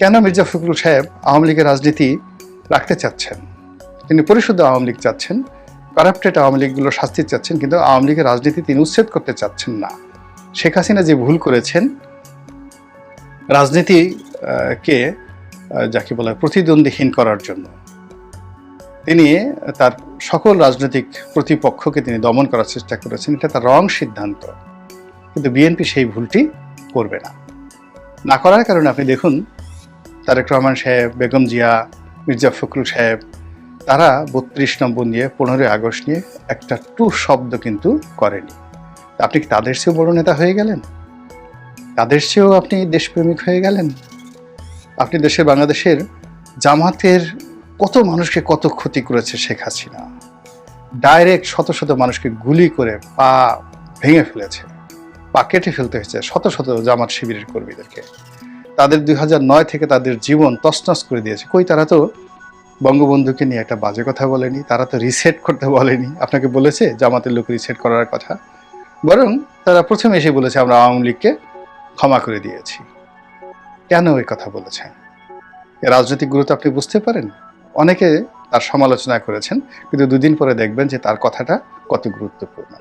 কেন মির্জা ফখরুল সাহেব আওয়ামী লীগের রাজনীতি রাখতে চাচ্ছেন? তিনি পরিশুদ্ধ আওয়ামী লীগ চাচ্ছেন, কারাপ্টেড আওয়ামী লীগগুলো শাস্তি চাচ্ছেন, কিন্তু আওয়ামী লীগের রাজনীতি তিনি উচ্ছেদ করতে চাচ্ছেন না। শেখ হাসিনা যে ভুল করেছেন, রাজনীতি কে যাকে বলা হয় প্রতিদ্বন্দ্বীহীন করার জন্য তিনি তার সকল রাজনৈতিক প্রতিপক্ষকে তিনি দমন করার চেষ্টা করেছেন। এটা তার রং সিদ্ধান্ত, কিন্তু বিএনপি সেই ভুলটি করবে না। না করার কারণে আপনি দেখুন তারেক রহমান সাহেব, বেগম জিয়া, মির্জা ফখরুল সাহেব তারা ৩২ নম্বর নিয়ে ১৫ই আগস্ট নিয়ে একটা টু শব্দ কিন্তু করেনি। আপনি কি তাদের চেয়েও বড় নেতা হয়ে গেলেন? তাদের চেয়েও আপনি দেশপ্রেমিক হয়ে গেলেন? আপনি বাংলাদেশের জামাতের কত মানুষকে কত ক্ষতি করেছে শেখ হাসিনা। ডাইরেক্ট শত শত মানুষকে গুলি করে পা ভেঙে ফেলেছে, পা কেটে ফেলতে হয়েছে শত শত জামাত শিবিরের কর্মীদেরকে। তাদের ২০০৯ থেকে তাদের জীবন তছনছ করে দিয়েছে। কই তারা তো বঙ্গবন্ধুকে নিয়ে একটা বাজে কথা বলেনি, তারা তো রিসেট করতে বলেনি। আপনাকে বলেছে জামাতের লোক রিসেট করার কথা? বরং তারা প্রথমে এসে বলেছে আমরা আওয়ামী লীগকে ক্ষমা করে দিয়েছি। কেন এই কথা বলেছেন? এর রাজনৈতিক গুরুত্ব আপনি বুঝতে পারেন? অনেকে তার সমালোচনা করেছেন, কিন্তু দুদিন পরে দেখবেন যে তার কথাটা কত গুরুত্বপূর্ণ।